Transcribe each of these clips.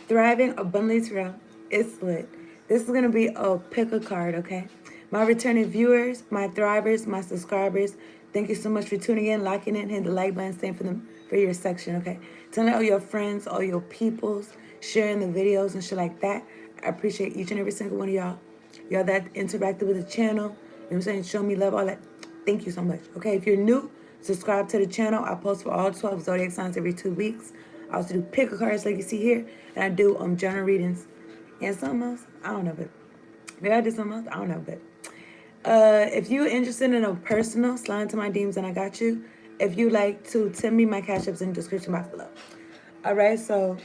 Thriving Abundantly Trail. It's lit. This is going to be a pick a card, okay? My returning viewers, my thrivers, my subscribers, thank you so much for tuning in, liking it, hitting the like button, staying for your section, okay? Telling all your friends, all your peoples, sharing the videos and shit like that. I appreciate each and every single one of y'all. Y'all that interacted with the channel, you know what I'm saying? Show me love, all that. Thank you so much. Okay, if you're new, subscribe to the channel. I post for all 12 zodiac signs every 2 weeks. I also do pick a cards like you see here, and I do journal readings and something else. I don't know, but maybe I did something else. I don't know, but if you're interested in a personal, slide into my DMs and I got you. If you like to send me, my cash app's in the description box below. All right, so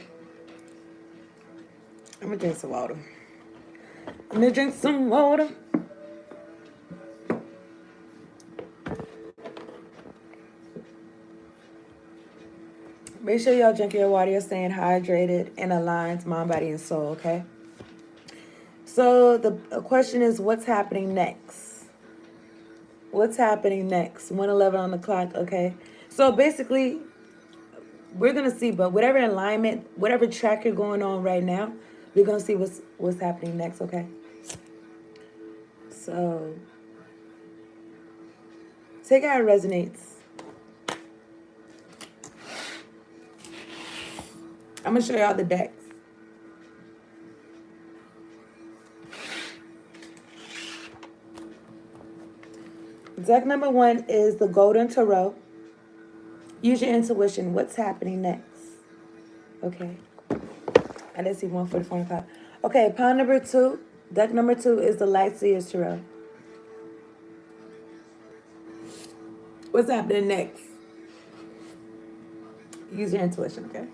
I'm gonna drink some water. Make sure y'all drink your water. You're staying hydrated and aligned, mind, body, and soul, okay? So the question is, what's happening next? What's happening next? 1:11 on the clock, okay? So basically, we're going to see, but whatever alignment, whatever track you're going on right now, we're going to see what's happening next, okay? So take how it resonates. I'm going to show y'all the decks. Deck number 1 is the Golden Tarot. Use your intuition. What's happening next? Okay. I didn't see 145. Okay, pile number 2. Deck number 2 is the Light Seers Tarot. What's happening next? Use your intuition, okay?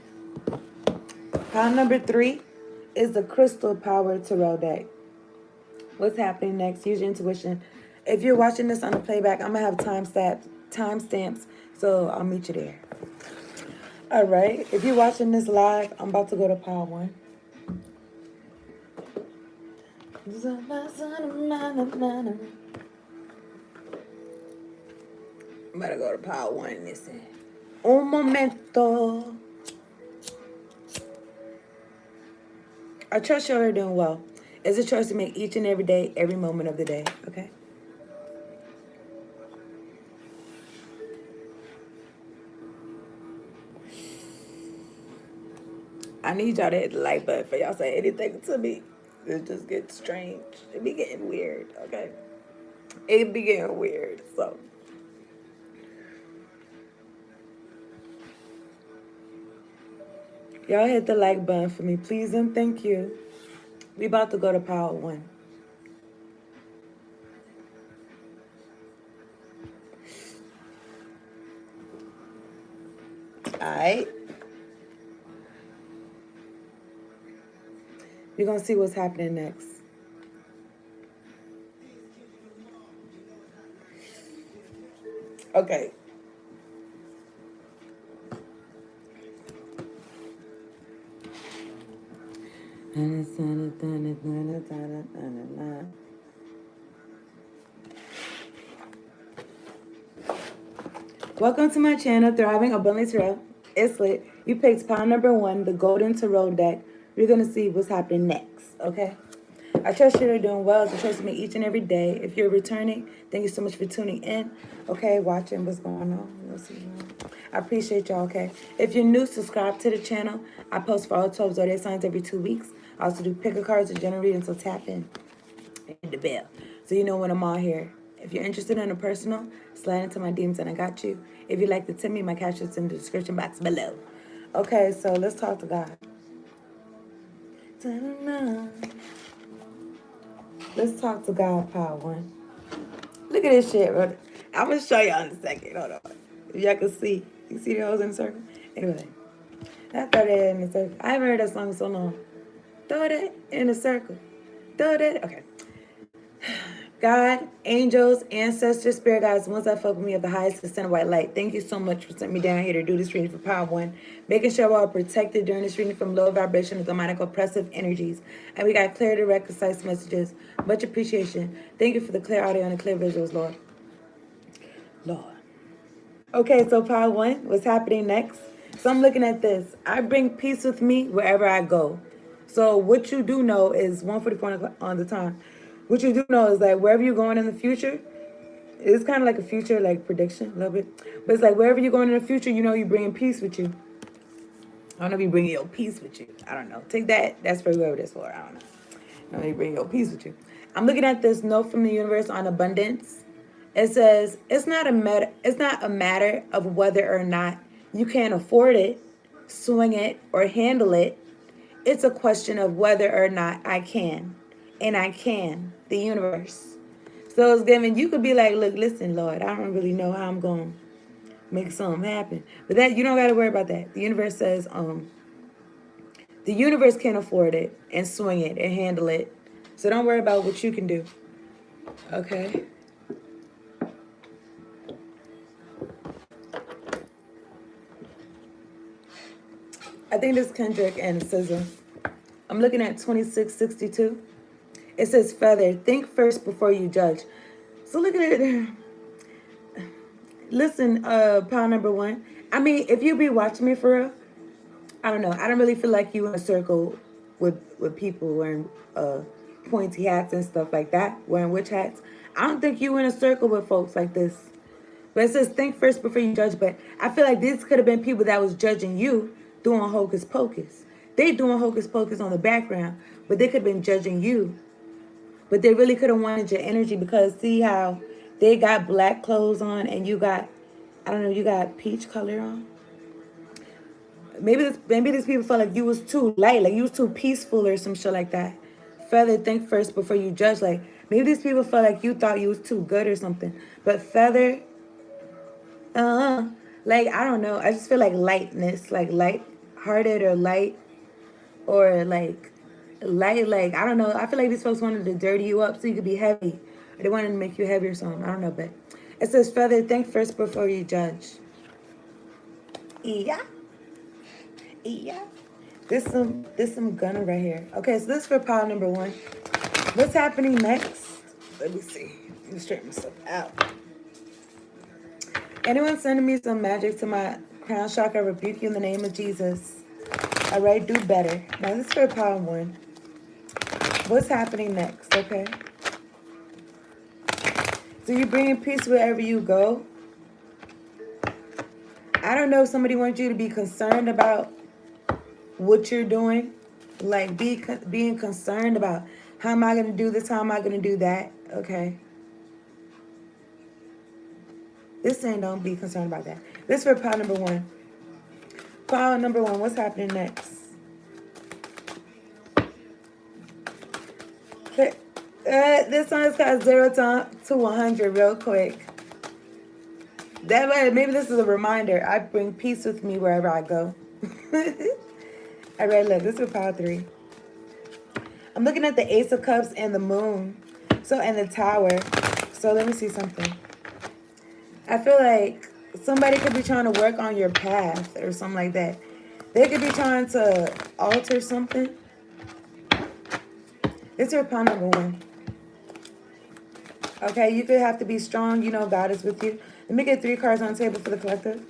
Pile number 3 is the Crystal Power Tarot deck. What's happening next? Use your intuition. If you're watching this on the playback, I'm going to have timestamps, so I'll meet you there. All right. If you're watching this live, I'm about to go to pile 1. I'm about to go to pile 1 and listen. Un momento. I trust y'all are doing well. It's a choice to make each and every day, every moment of the day, okay? I need y'all to hit the like button for y'all say anything to me. It just gets strange. It be getting weird, okay? It be getting weird, so. Y'all hit the like button for me, please and thank you. We about to go to pile 1. Alright. We're going to see what's happening next. Okay. Welcome to my channel, Thriving Abundantly Trail. It's lit. You picked pile number 1, the Golden Tarot deck. We're going to see what's happening next, okay? I trust you're doing well. It's a choice to me each and every day. If you're returning, thank you so much for tuning in, okay? Watching what's going on. I appreciate y'all, okay? If you're new, subscribe to the channel. I post for all 12 zodiac signs every 2 weeks. I also do picker cards and general readings, so tap in and the bell so you know when I'm on here. If you're interested in a personal, slide into my DMs and I got you. If you'd like to send me, my cash is in the description box below. Okay, so let's talk to God. Let's talk to God, pile 1. Look at this shit, bro. I'm going to show y'all in a second. Hold on. If y'all can see. You see the hoes in the circle? Anyway. I throw that in the circle. I haven't heard that song in so long. Throw that in a circle. Throw that. Okay. God, angels, ancestors, spirit guides, the ones that fuck with me of the highest extent of white light. Thank you so much for sending me down here to do this reading for Power 1. Making sure we're all protected during this reading from low vibration of demonic oppressive energies. And we got clear, direct, concise messages. Much appreciation. Thank you for the clear audio and the clear visuals, Lord. Lord. Okay, so Power 1, what's happening next? So I'm looking at this. I bring peace with me wherever I go. So what you do know is 1:44 on the time. What you do know is that wherever you're going in the future, it's kind of like a future like prediction a little bit. But it's like wherever you're going in the future, you know you're bringing peace with you. I don't know if you bring your peace with you. I don't know. Take that. That's for whoever that's for. I don't know. I don't know if you bring your peace with you. I'm looking at this note from the universe on abundance. It says it's not a matter. It's not a matter of whether or not you can afford it, swing it, or handle it. It's a question of whether or not I can, and I can. The universe. So it's giving. You could be like, look, listen, Lord. I don't really know how I'm going make something happen. But that you don't gotta worry about that. The universe says, the universe can afford it and swing it and handle it. So don't worry about what you can do. Okay? I think this is Kendrick and SZA. I'm looking at 2662. It says feather. Think first before you judge. So look at it. Listen, pile number one. I mean, if you be watching me for real, I don't know. I don't really feel like you in a circle with people wearing pointy hats and stuff like that, wearing witch hats. I don't think you in a circle with folks like this. But it says think first before you judge. But I feel like these could have been people that was judging you doing hocus pocus. They doing hocus pocus on the background, but they could have been judging you. But they really could have wanted your energy because see how they got black clothes on and you got, I don't know, you got peach color on. Maybe these people felt like you was too light, like you was too peaceful or some shit like that. Feather, think first before you judge. Like maybe these people felt like you thought you was too good or something. But feather, like I don't know. I just feel like lightness, like light-hearted or light, or like light. Like I don't know. I feel like these folks wanted to dirty you up so you could be heavy. Or they wanted to make you heavy or something. I don't know, but it says feather, think first before you judge. Yeah. Yeah. This some gunner right here. Okay, so this is for pile number one. What's happening next? Let me see. Let me straighten myself out. Anyone sending me some magic to my crown chakra, I rebuke you in the name of Jesus. All right, do better. Now this is for pile one. What's happening next? Okay. So you're bringing peace wherever you go. I don't know if somebody wants you to be concerned about what you're doing, like being concerned about how am I going to do this, how am I going to do that, okay? This saying don't be concerned about that. This for pile number one. Pile number one, what's happening next? Okay. This one is got 0 to 100 real quick. That way, maybe this is a reminder. I bring peace with me wherever I go. All right, look, this is pile three. I'm looking at the Ace of Cups and the Moon. So, and the Tower. So, let me see something. I feel like somebody could be trying to work on your path or something like that. They could be trying to alter something. It's your pile number one. Okay, you could have to be strong. You know God is with you. Let me get 3 cards on the table for the collective.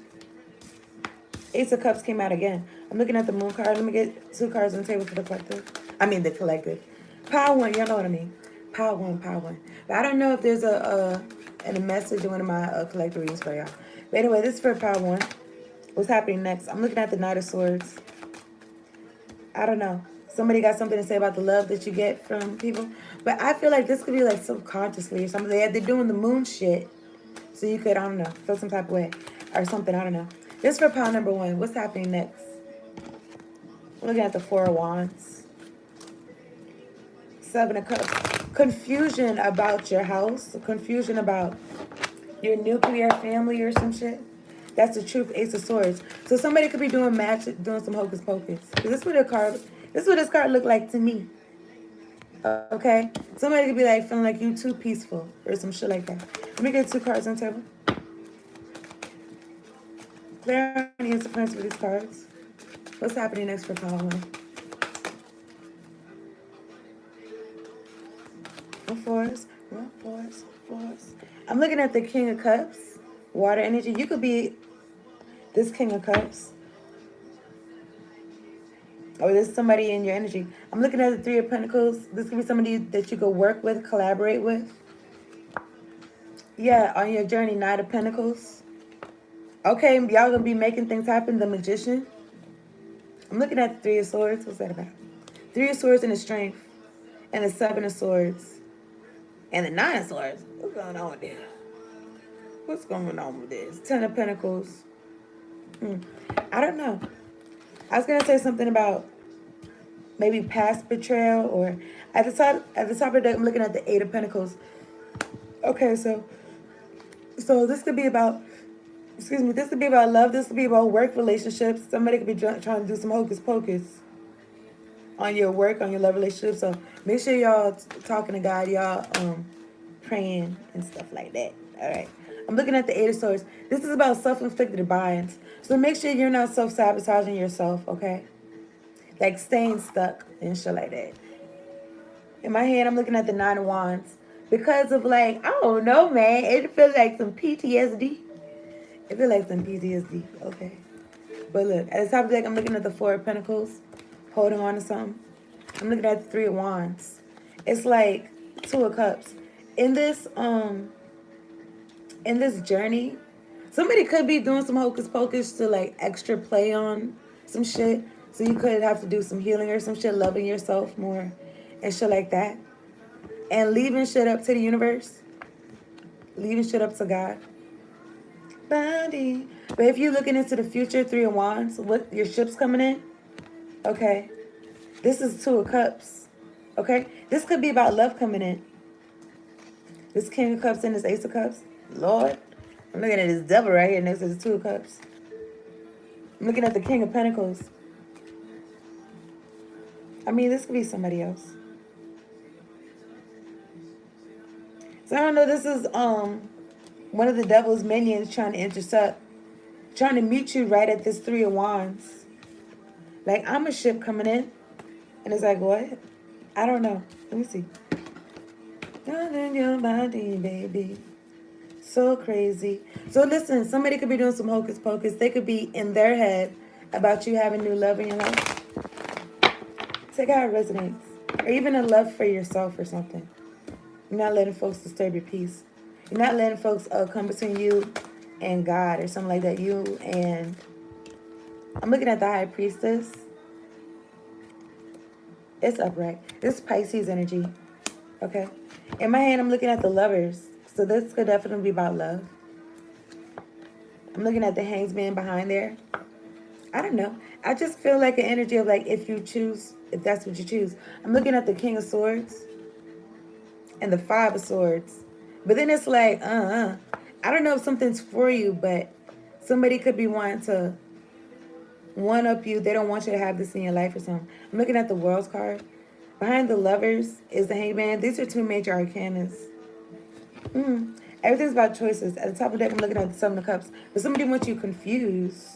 Ace of Cups came out again. I'm looking at the Moon card. Let me get 2 cards on the table for the collective. I mean the collective. Pile one, y'all know what I mean. Pile one, pile one. But I don't know if there's a message in one of my collector readings for y'all. But anyway, this is for pile one. What's happening next? I'm looking at the Knight of Swords. I don't know. Somebody got something to say about the love that you get from people. But I feel like this could be like subconsciously or something. They're doing the moon shit. So you could, I don't know, feel some type of way. Or something, I don't know. This for pile number one. What's happening next? I'm looking at the 4 of Wands. 7 of Cups. Confusion about your house. Confusion about your nuclear family or some shit. That's the truth. Ace of Swords. So somebody could be doing magic, doing some hocus pocus. This is what this card looked like to me. Okay? Somebody could be like feeling like you too peaceful or some shit like that. Let me get 2 cards on the table. Clear any interference with these cards. What's happening next for pile one? Fours. I'm looking at the King of Cups. Water energy. You could be this King of Cups. or this is somebody in your energy. I'm looking at the Three of Pentacles. This could be somebody that you could work with, collaborate with. Yeah, on your journey, Knight of Pentacles. Okay, y'all gonna be making things happen. The Magician. I'm looking at the Three of Swords. What's that about? Three of Swords and the Strength. And the Seven of Swords. And the Nine of Swords. What's going on with this? What's going on with this? Ten of Pentacles. I don't know. I was gonna say something about maybe past betrayal, or at the top of the deck, I'm looking at the Eight of Pentacles. Okay, so this could be about, this could be about love. This could be about work relationships. Somebody could be trying to do some hocus pocus on your work, on your love relationship. So make sure y'all talking to God, y'all praying and stuff like that. All right. I'm looking at the Eight of Swords. This is about self-inflicted binds. So make sure you're not self-sabotaging yourself, okay? Like staying stuck and shit like that. In my hand, I'm looking at the Nine of Wands. Because of like, I don't know, man. It feels like some PTSD. It feels like some PTSD, okay? But look, at the top of the deck, I'm looking at the Four of Pentacles. Holding on to something. I'm looking at the Three of Wands. It's like Two of Cups. In this journey, somebody could be doing some hocus pocus to like extra play on some shit. So you could have to do some healing or some shit, loving yourself more and shit like that. And leaving shit up to the universe. Leaving shit up to God. Body. But if you're looking into the future, Three of Wands, what your ship's coming in, okay. This is Two of Cups. Okay? This could be about love coming in. This King of Cups and this Ace of Cups. Lord. I'm looking at this devil right here next to the Two of Cups. I'm looking at the King of Pentacles. I mean, this could be somebody else. So I don't know, this is one of the devil's minions trying to intercept. Trying to meet you right at this Three of Wands. Like, I'm a ship coming in. And it's like, what? I don't know. Let me see. Not in your body, baby. So crazy. So listen, somebody could be doing some hocus pocus. They could be in their head about you having new love in your life. Take out resonates. Or even a love for yourself or something. You're not letting folks disturb your peace. You're not letting folks come between you and God or something like that. You and... I'm looking at the High Priestess. It's upright. This is Pisces energy. Okay. In my hand, I'm looking at the Lovers. So this could definitely be about love. I'm looking at the Hangman behind there. I don't know. I just feel like an energy of like, if you choose, if that's what you choose. I'm looking at the King of Swords and the Five of Swords. But then it's like, I don't know if something's for you, but somebody could be wanting to one-up you. They don't want you to have this in your life or something. I'm looking at the World's card. Behind the Lovers is the Hangman. These are two major arcanas. Everything's about choices. At the top of the deck, I'm looking at the Seven of Cups. But somebody wants you confused.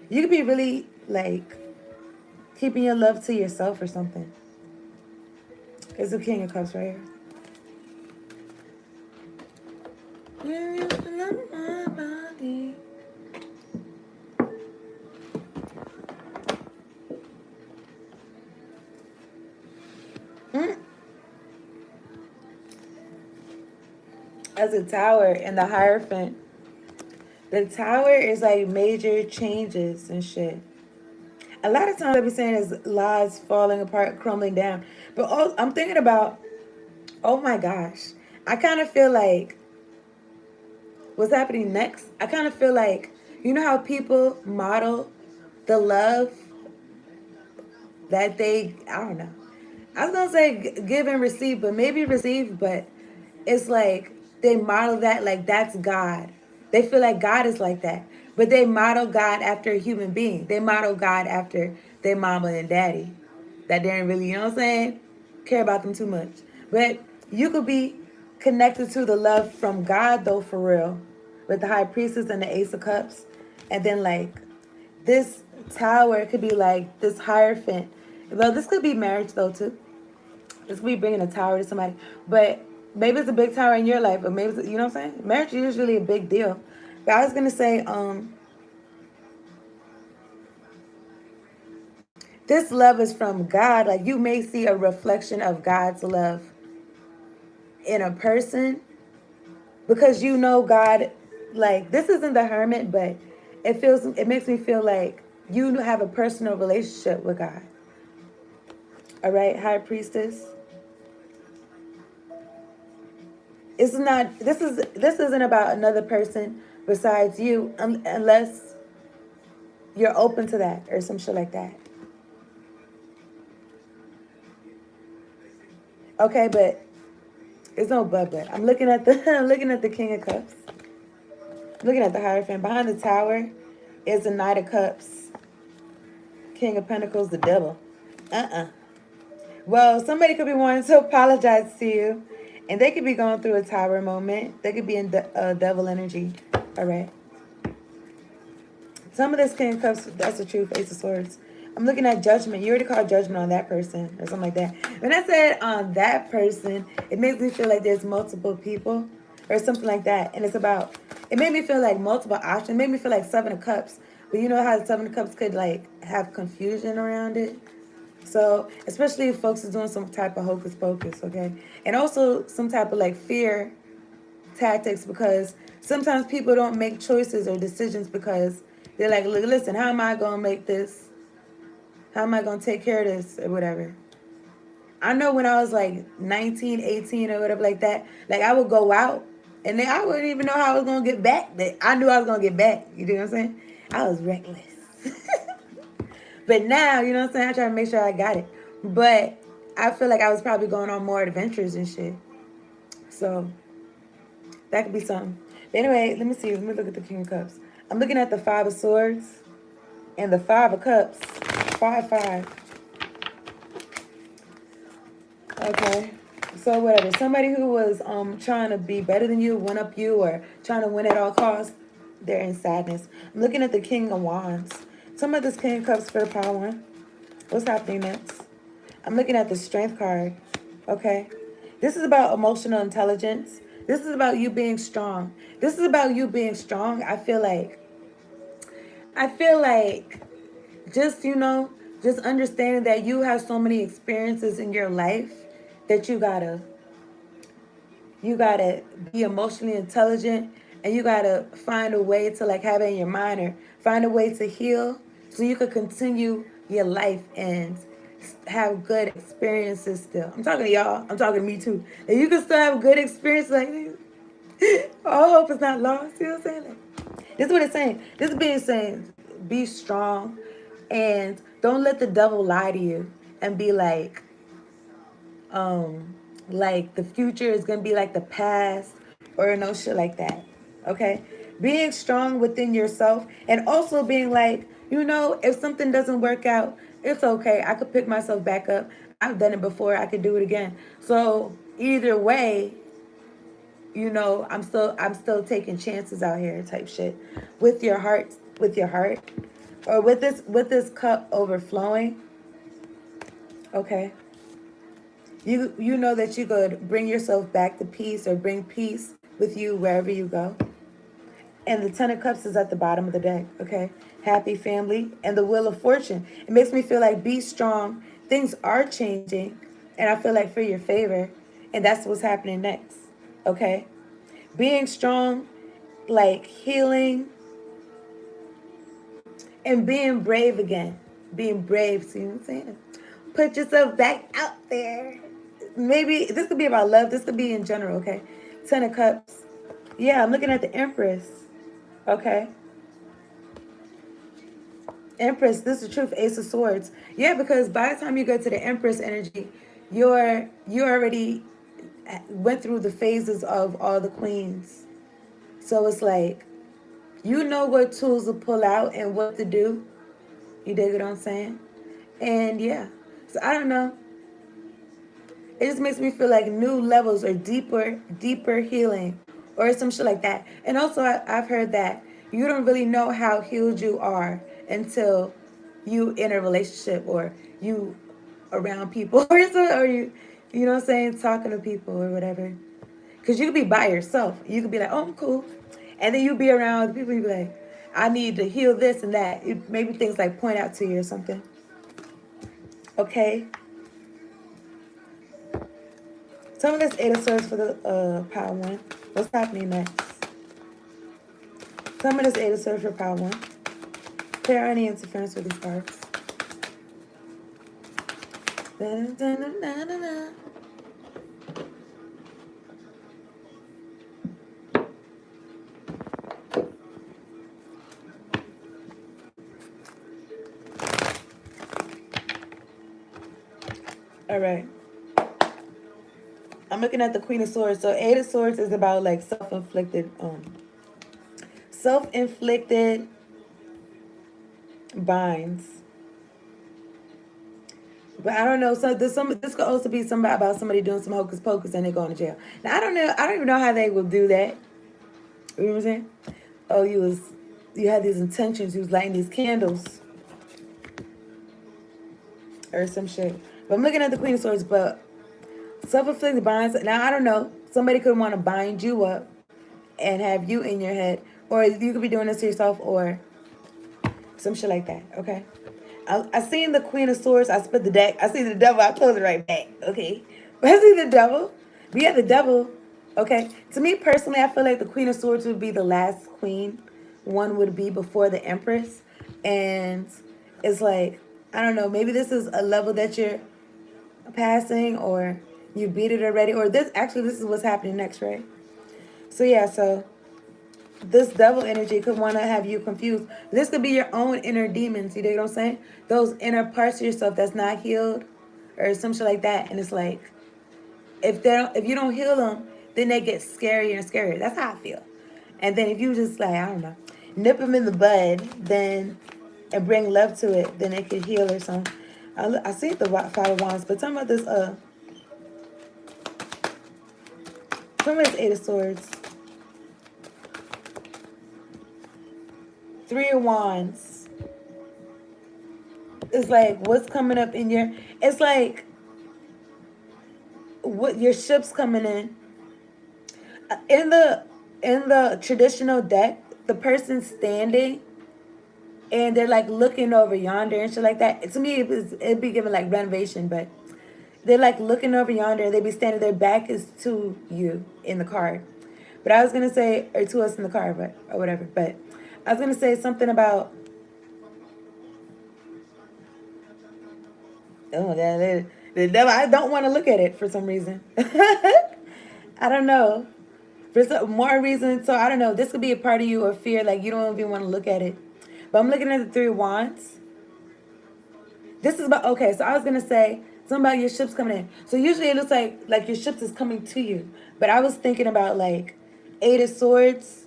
You could be really, like, keeping your love to yourself or something. It's the King of Cups right here. As a Tower and the Hierophant. The Tower is like major changes and shit. A lot of times I be saying is lives falling apart, crumbling down. But I'm thinking about, oh my gosh. I kind of feel like what's happening next, I kind of feel like, you know how people model the love that they, I don't know. I was going to say give and receive, but maybe receive, but it's like they model that like that's God. They feel like God is like that. But they model God after a human being. They model God after their mama and daddy. That didn't really, you know what I'm saying, care about them too much. But you could be connected to the love from God, though, for real. With the High Priestess and the Ace of Cups. And then, like, this Tower could be like this Hierophant. Well, this could be marriage, though, too. This could be bringing a tower to somebody. But maybe it's a big tower in your life, but maybe it's, you know what I'm saying? Marriage is usually a big deal. But I was going to say, This love is from God. Like, you may see a reflection of God's love in a person because you know God. Like, this isn't the Hermit, but it makes me feel like you have a personal relationship with God. All right, High Priestess. It's not. This isn't about another person besides you, unless you're open to that or some shit like that. Okay, but it's no but. I'm looking at the I'm looking at the King of Cups. I'm looking at the Hierophant. Behind the Tower is the Knight of Cups. King of Pentacles, the Devil. Well, somebody could be wanting to apologize to you, and they could be going through a Tower moment. They could be in devil energy. All right. Some of this King of Cups, that's the truth. Ace of Swords. I'm looking at Judgment. You already called Judgment on that person or something like that. When I said on that person, it makes me feel like there's multiple people or something like that. And it made me feel like multiple options. It made me feel like Seven of Cups. But you know how the Seven of Cups could like have confusion around it? So, especially if folks are doing some type of hocus pocus, okay? And also some type of like fear tactics, because sometimes people don't make choices or decisions because they're like, look, listen, how am I going to make this? How am I going to take care of this or whatever? I know when I was like 19, 18 or whatever like that, like I would go out and then I wouldn't even know how I was going to get back. I knew I was going to get back. You know what I'm saying? I was reckless. But now, you know what I'm saying? I try to make sure I got it. But I feel like I was probably going on more adventures and shit. So that could be something. But anyway, let me see. Let me look at the King of Cups. I'm looking at the Five of Swords and the Five of Cups. 5-5. Okay. So whatever. Somebody who was trying to be better than you, one up you, or trying to win at all costs, they're in sadness. I'm looking at the King of Wands. Some of this King of Cups for power. What's happening next? I'm looking at the Strength card. Okay. This is about emotional intelligence. This is about you being strong. This is about you being strong. I feel like just, just understanding that you have so many experiences in your life that you gotta be emotionally intelligent, and you gotta find a way to like have it in your mind or find a way to heal so you could continue your life and have good experiences still. I'm talking to y'all. I'm talking to me too. And you can still have good experiences like all hope is not lost. You know what I'm saying? This is what it's saying. This is being saying, be strong and don't let the devil lie to you and be like the future is gonna be like the past or no shit like that. Okay? Being strong within yourself and also being like, if something doesn't work out, it's okay. I could pick myself back up. I've done it before. I could do it again. So either way, I'm still taking chances out here type shit. With your heart. Or with this cup overflowing. Okay. You know that you could bring yourself back to peace or bring peace with you wherever you go. And the Ten of Cups is at the bottom of the deck, okay? Happy family and the Wheel of Fortune. It makes me feel like be strong. Things are changing. And I feel like for your favor. And that's what's happening next, okay? Being strong, like healing, and being brave again. Being brave, see what I'm saying? Put yourself back out there. Maybe this could be about love. This could be in general, okay? Ten of Cups. Yeah, I'm looking at the Empress. Okay. Empress, this is the truth. Ace of Swords. Yeah, because by the time you go to the Empress energy, you already went through the phases of all the queens. So it's like, you know what tools to pull out and what to do. You dig what I'm saying? And yeah. So I don't know. It just makes me feel like new levels or deeper healing or some shit like that. And also I've heard that you don't really know how healed you are until you in a relationship or you around people or you know what I'm saying, talking to people or whatever. Because you could be by yourself. You could be like, oh, I'm cool. And then you be around people, you be like, I need to heal this and that. Maybe things like point out to you or something. Okay. Some of this Eight of Swords for the Power One. What's happening next? Some of this Eight of Swords for Power One. Clear any interference with these cards. All right. I'm looking at the Queen of Swords. So Eight of Swords is about like self-inflicted binds. But I don't know. So this could also be somebody about somebody doing some hocus pocus and they going to jail. Now I don't know. I don't even know how they will do that. You know what I'm saying? Oh, you had these intentions. You was lighting these candles or some shit. But I'm looking at the Queen of Swords. But self-inflicted binds. Now I don't know. Somebody could want to bind you up and have you in your head, or you could be doing this to yourself, or some shit like that. Okay. I seen the Queen of Swords. I split the deck. I see the devil. I close it right back. Okay. But I see the devil. We have the devil. Okay. To me personally, I feel like the Queen of Swords would be the last queen. One would be before the Empress. And it's like, I don't know, maybe this is a level that you're passing, or you beat it already, or this is what's happening next, right? So yeah, so this devil energy could want to have you confused. This could be your own inner demons. You know what I'm saying? Those inner parts of yourself that's not healed, or some shit like that. And it's like, if you don't heal them, then they get scarier and scarier. That's how I feel. And then if you just like, I don't know, nip them in the bud, then and bring love to it, then it could heal or something. I see the Five of Wands, but talking about this talking about this Eight of Swords. Three of Wands. It's like what's coming up in your. It's like what your ship's coming in. In the traditional deck, the person's standing, and they're like looking over yonder and shit like that. To me, it'd be given like renovation, but they're like looking over yonder, and they be standing. Their back is to you in the card. But I was gonna say, or to us in the card, but or whatever. But I was gonna say something about. Oh, the devil. I don't want to look at it for some reason. I don't know. For some more reason. So I don't know. This could be a part of you or fear. Like you don't even want to look at it. But I'm looking at the Three of Wands. This is about, okay, so I was going to say something about your ships coming in. So usually it looks like your ships is coming to you. But I was thinking about like Eight of Swords.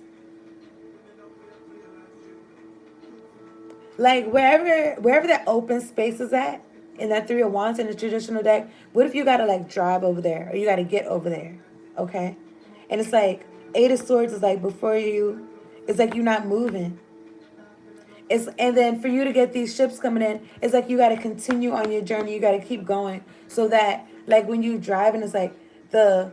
Like wherever that open space is at, in that Three of Wands in the traditional deck, what if you got to like drive over there, or you got to get over there, okay? And it's like Eight of Swords is like before you, it's like you're not moving. And then for you to get these ships coming in, it's like you got to continue on your journey. You got to keep going, so that like when you driving, it's like the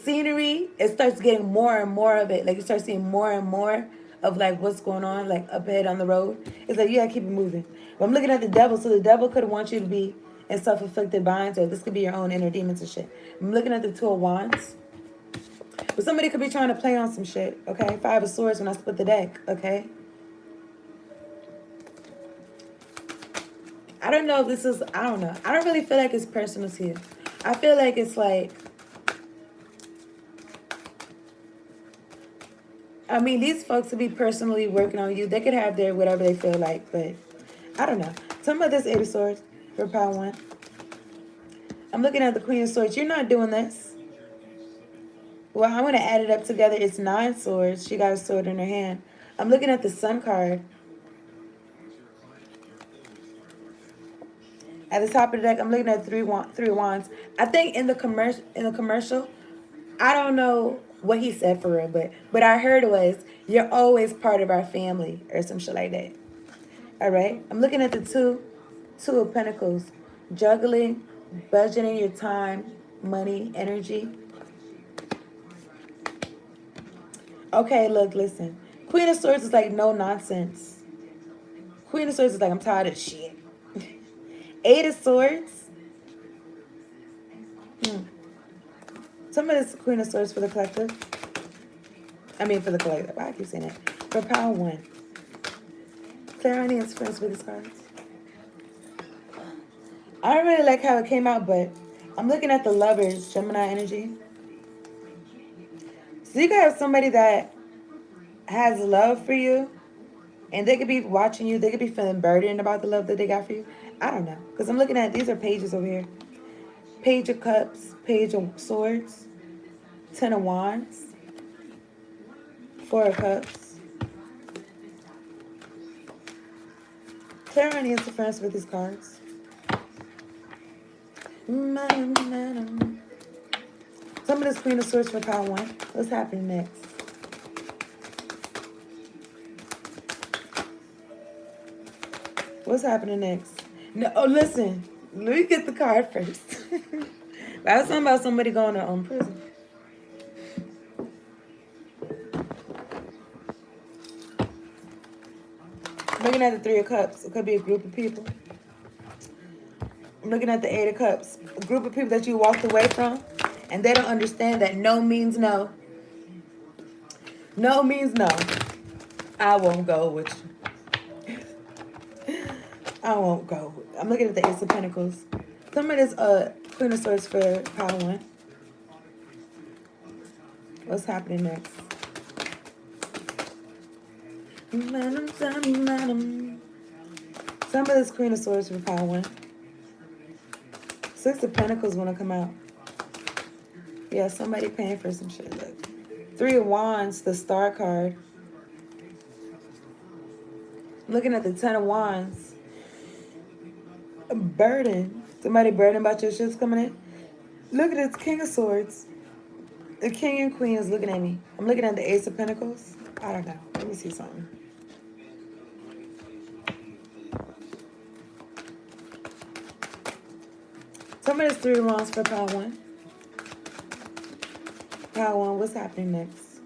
scenery, it starts getting more and more of it. Like you start seeing more and more of like what's going on, like up ahead on the road. It's like you gotta keep it moving. But I'm looking at the devil, so the devil could want you to be in self-inflicted binds, or this could be your own inner demons and shit. I'm looking at the Two of Wands. But somebody could be trying to play on some shit, okay? Five of Swords when I split the deck, okay? I don't know if this is, I don't know. I don't really feel like it's personal to you. I feel like it's like, I mean, these folks could be personally working on you. They could have their whatever they feel like, but I don't know. Some of this Eight of Swords for Power One. I'm looking at the Queen of Swords. You're not doing this. Well, I'm going to add it up together. It's 9 swords. She got a sword in her hand. I'm looking at the Sun card. At the top of the deck, I'm looking at three wands. I think in the commercial, I don't know what he said for real, but I heard it was, you're always part of our family, or some shit like that. All right? I'm looking at the two of Pentacles. Juggling, budgeting your time, money, energy. Okay, look, listen. Queen of Swords is like no nonsense. Queen of Swords is like, I'm tired of shit. Eight of Swords. Some of this Queen of Swords for the collective. I mean, for the collective. Why I keep saying that? For power one. Clear any experience with these cards. I don't really like how it came out, but I'm looking at the Lovers, Gemini energy. So you could have somebody that has love for you, and they could be watching you. They could be feeling burdened about the love that they got for you. I don't know. Because I'm looking at, these are pages over here. Page of Cups, Page of Swords, Ten of Wands, Four of Cups. Clear any interference with these cards. Some of this Queen of Swords for power one. What's happening next? What's happening next? No, oh, listen. Let me get the card first. I was talking about somebody going to prison. Looking at the Three of Cups. It could be a group of people. I'm looking at the Eight of Cups. A group of people that you walked away from, and they don't understand that no means no. No means no. I won't go with you. I won't go. I'm looking at the Ace of Pentacles. Some of this Queen of Swords for power one. What's happening next? Some of this Queen of Swords for power one. Six of Pentacles want to come out. Yeah, somebody paying for some shit. Look. Three of Wands, the Star card. Looking at the Ten of Wands. A burden. Somebody burdened about your shits coming in. Look at this King of Swords. The King and Queen is looking at me. I'm looking at the Ace of Pentacles. I don't know. Let me see something. Some of this Three of Wands for power one. Power one, what's happening next?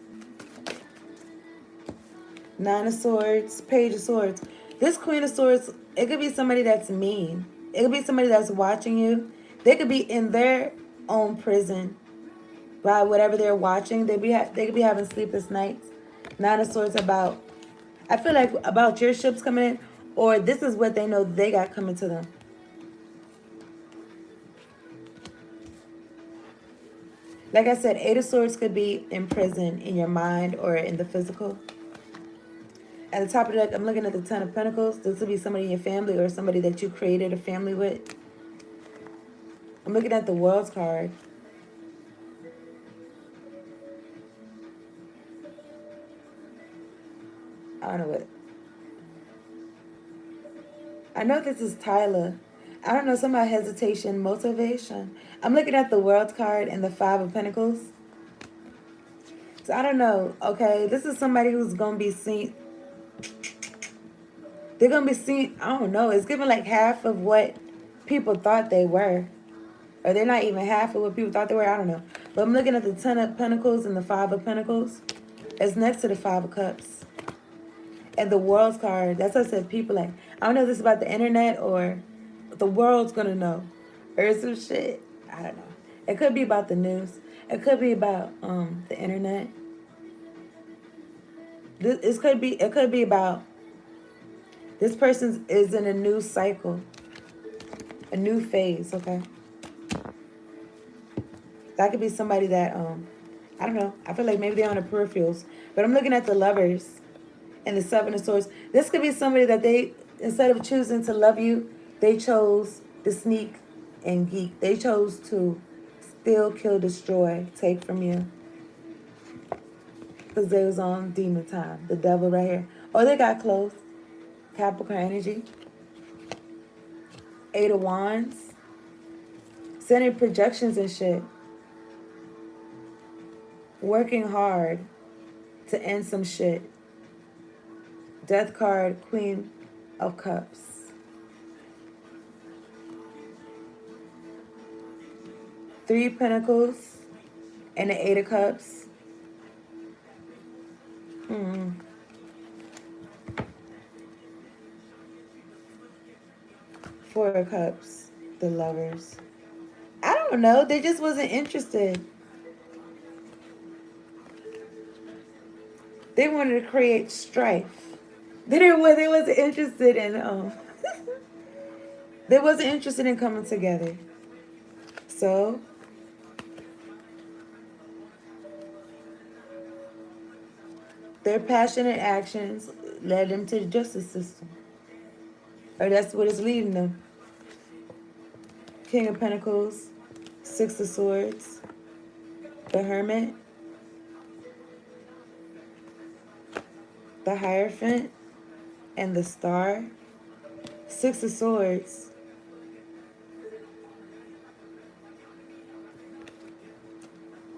Nine of Swords, Page of Swords. This Queen of Swords, it could be somebody that's mean. It could be somebody that's watching you. They could be in their own prison by whatever they're watching. They could be having sleepless nights. Nine of Swords about, I feel like about your ships coming in, or this is what they know they got coming to them. Like I said, Eight of Swords could be in prison in your mind or in the physical. At the top of the deck, I'm looking at the Ten of Pentacles. This could be somebody in your family or somebody that you created a family with. I'm looking at the World's card. I don't know what. I know this is Tyler. I don't know, somehow hesitation, motivation. I'm looking at the World card and the Five of Pentacles. So I don't know, okay? This is somebody who's going to be seen. They're going to be seen, I don't know. It's giving like half of what people thought they were. Or they're not even half of what people thought they were. I don't know. But I'm looking at the Ten of Pentacles and the Five of Pentacles. It's next to the Five of Cups. And the World's card, that's what I said. People like, I don't know if this is about the internet or the world's going to know. Or some shit. I don't know. It could be about the news. It could be about the internet. It could be about this person is in a new cycle. A new phase, okay? That could be somebody that, I don't know. I feel like maybe they're on the peripherals. But I'm looking at the Lovers and the Seven of Swords. This could be somebody that they, instead of choosing to love you, they chose to sneak and geek. They chose to steal, kill, destroy, take from you. Because they was on demon time. The devil right here. Oh, they got close. Capricorn energy. Eight of Wands. Sending projections and shit. Working hard to end some shit. Death card, Queen of Cups. Three of Pentacles and the Eight of Cups. Four of Cups, the Lovers. I don't know. They just wasn't interested. They wanted to create strife. They wasn't interested in they wasn't interested in coming together. So their passionate actions led them to the justice system. Or that's what it's leading them. King of Pentacles, Six of Swords, the Hermit, the Hierophant, and the Star. Six of Swords.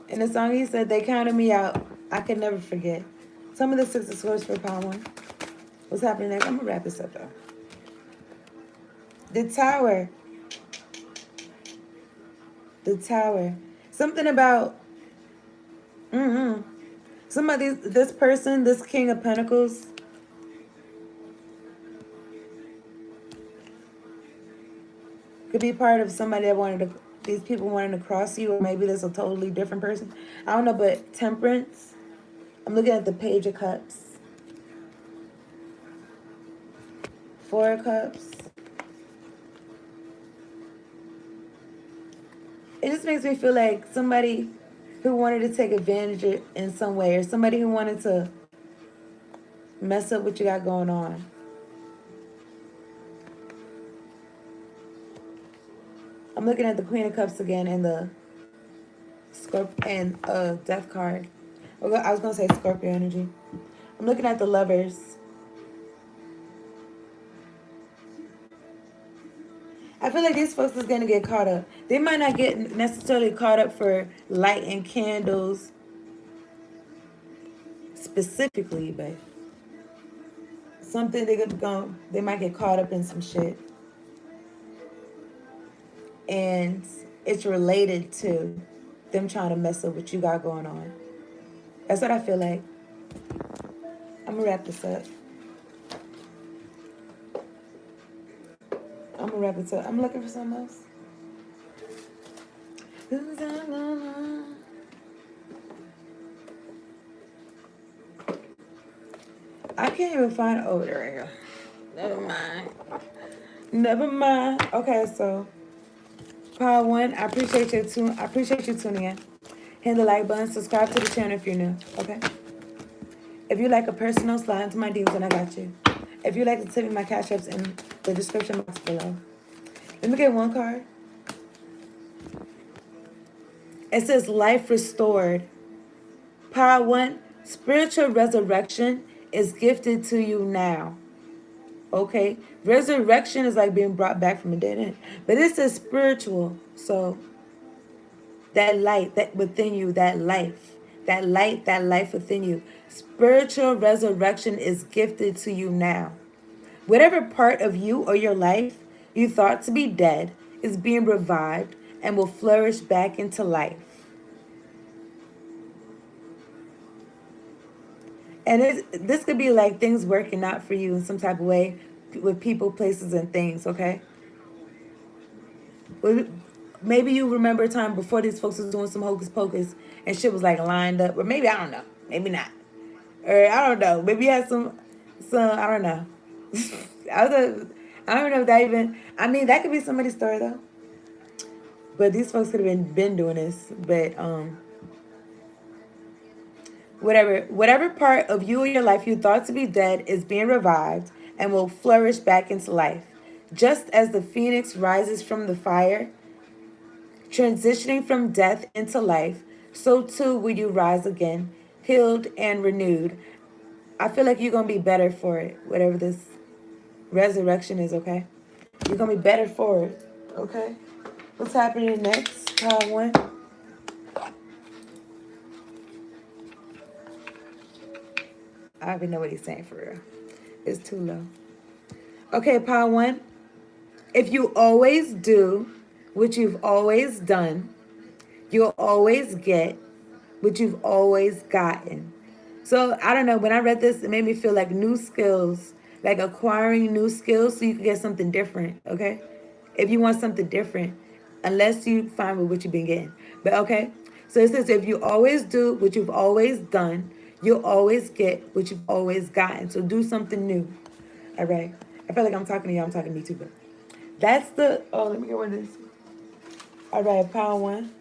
In the song he said, they counted me out. I could never forget. Some of the Six of Swords for Power 1. What's happening next? I'm going to wrap this up though. The Tower. The Tower. Something about this person, this King of Pentacles, could be part of somebody that these people wanted to cross you, or maybe there's a totally different person. I don't know, but Temperance. I'm looking at the Page of Cups. Four of Cups. It just makes me feel like somebody who wanted to take advantage in some way, or somebody who wanted to mess up what you got going on. I'm looking at the Queen of Cups again and the Scorpio and Death card. I was going to say Scorpio energy. I'm looking at the Lovers. I feel like these folks is going to get caught up. They might not get necessarily caught up for lighting candles specifically, but something they might get caught up in some shit. And it's related to them trying to mess up what you got going on. That's what I feel like. I'm going to wrap this up. I'm going to wrap it up. I'm looking for something else. I can't even find... Oh, there we go. Never mind. Okay, so... Power 1, I appreciate you tuning in. Hit the like button, subscribe to the channel if you're new, okay? If you like a personal, slide into my DMs and I got you. If you like to tip me, my cash apps in the description box below. Let me get one card. It says life restored. Power 1, spiritual resurrection is gifted to you now. Okay, resurrection is like being brought back from the dead end, but this is spiritual. So that light that within you, that life within you, spiritual resurrection is gifted to you now. Whatever part of you or your life you thought to be dead is being revived and will flourish back into life. And this could be like things working out for you in some type of way with people, places, and things, okay? Maybe you remember a time before these folks was doing some hocus pocus and shit was like lined up. Or maybe, I don't know. Maybe not. Or I don't know. Maybe you had some I don't know. I don't know if that even... I mean, that could be somebody's story, though. But these folks could have been doing this. But, whatever part of you or your life you thought to be dead is being revived and will flourish back into life. Just as the phoenix rises from the fire, transitioning from death into life, so too will you rise again, healed and renewed. I feel like you're going to be better for it, whatever this resurrection is, okay? You're going to be better for it, okay? What's happening next? Power 1. I don't even know what he's saying for real. It's too low. Okay, Power 1. If you always do what you've always done, you'll always get what you've always gotten. So, I don't know. When I read this, it made me feel like new skills, like acquiring new skills so you can get something different, okay? if you want something different, unless you find with what you've been getting. But okay, so it says if you always do what you've always done, you'll always get what you've always gotten. So do something new. All right. I feel like I'm talking to you. I'm talking to me too, but that's the. Oh, let me get one of this. All right, power one.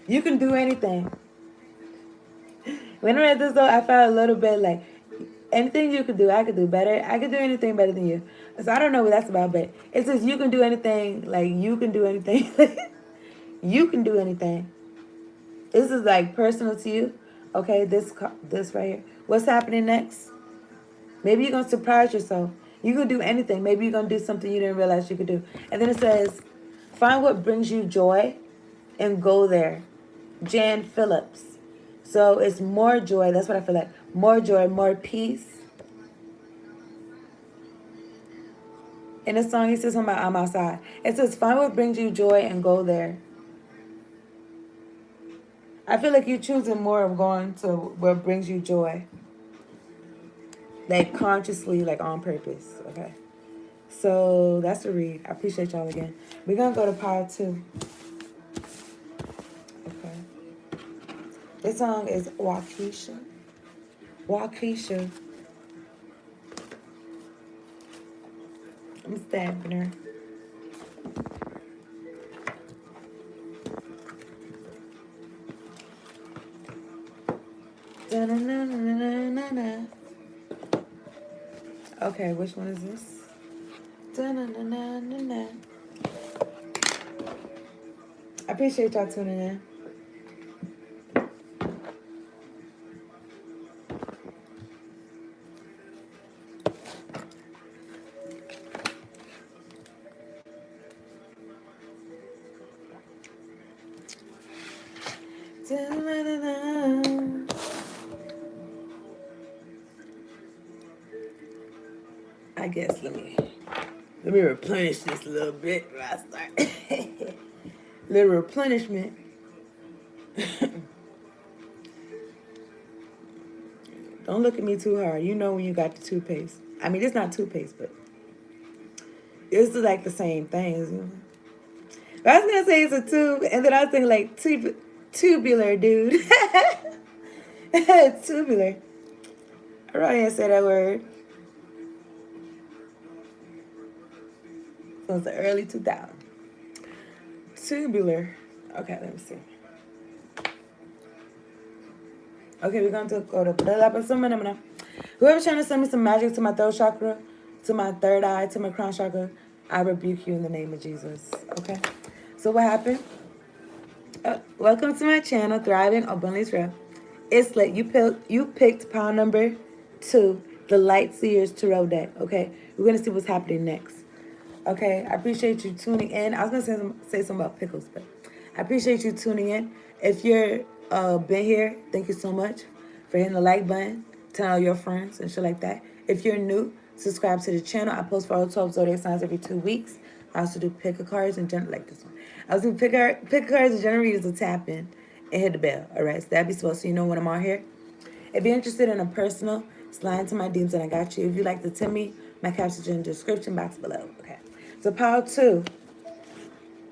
You can do anything. When I read this though, I felt a little bit like anything you could do, I could do better. I could do anything better than you. So I don't know what that's about, but it says you can do anything. Like you can do anything. You can do anything. This is like personal to you. Okay, this right here. What's happening next? Maybe you're gonna surprise yourself. You can do anything. Maybe you're gonna do something you didn't realize you could do. And then it says, find what brings you joy and go there. Jan Phillips. So it's more joy. That's what I feel like. More joy, more peace. In the song, he says something about I'm outside. It says, find what brings you joy and go there. I feel like you're choosing more of going to what brings you joy. Like consciously, like on purpose. Okay. So that's the read. I appreciate y'all again. We're going to go to power two. Okay. This song is Waukesha. Waukesha. I'm stabbing her. Da-na-na-na-na-na-na. Okay, which one is this? Da-na-na-na-na-na. I appreciate y'all tuning in. Da-na-na-na. I guess let me replenish this a little bit before I start. Little replenishment. Don't look at me too hard. You know when you got the toothpaste. I mean, it's not toothpaste, but it's like the same thing. You know? But I was gonna say it's a tube, and then I was thinking like tubular, dude. Tubular. I probably didn't say that word. So it's the early 2000s. Tubular. Okay, let me see. Okay, we're going to go to whoever's trying to send me some magic to my throat chakra, to my third eye, to my crown chakra, I rebuke you in the name of Jesus. Okay? So what happened? Welcome to my channel, Thriving Abundantly Real. It's lit. You picked pound number 2, the Light Seers Tarot deck. Okay? We're going to see what's happening next. Okay, I appreciate you tuning in. I was gonna say something about pickles, but I appreciate you tuning in. If you're been here, thank you so much for hitting the like button, telling all your friends and shit like that. If you're new, subscribe to the channel. I post for all 12 zodiac signs every 2 weeks. I also do pick a cards and like this one. I was doing pick a cards and generally use a tap in and hit the bell. All right, so that'd be so you know when I'm on here. If you're interested in a personal, slide into my DMs and I got you. If you'd like to tell me, my captions in the description box below. Okay. So power 2.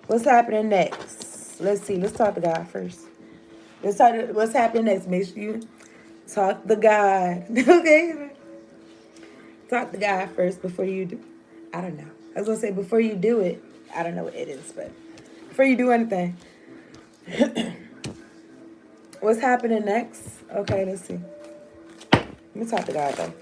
What's happening next? Let's see. Let's talk to God first. Let's talk to what's happening next. Make sure you talk to God. Okay? Talk to God first before you do. I don't know. I was going to say before you do it. I don't know what it is, but before you do anything. What's happening next? Okay, let's see. Let me talk to God though.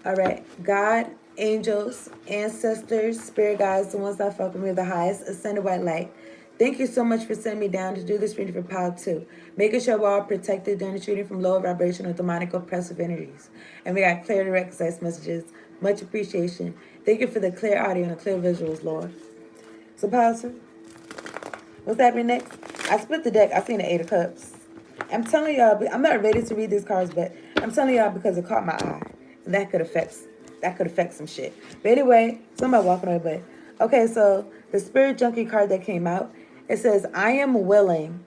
All right. God, angels, ancestors, spirit guides, the ones that fuck with me, the highest, ascended white light. Thank you so much for sending me down to do this reading for power 2. Making sure we're all protected during the reading from lower vibrational demonic oppressive energies. And we got clear, direct, concise messages. Much appreciation. Thank you for the clear audio and the clear visuals, Lord. So power 2. What's happening next? I split the deck. I seen the 8 of Cups. I'm telling y'all, I'm not ready to read these cards, but I'm telling y'all because it caught my eye. And that could affect some shit. But anyway, somebody walking away. But okay, so the Spirit Junkie card that came out, it says, I am willing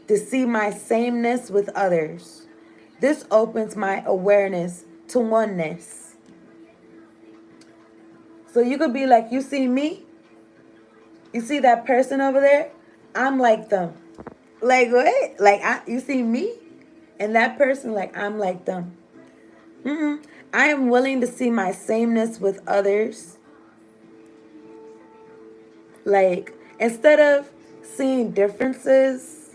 to see my sameness with others. This opens my awareness to oneness. So you could be like, you see me? You see that person over there? I'm like them. Like what? Like you see me and that person, like I'm like them. I am willing to see my sameness with others. Like instead of seeing differences,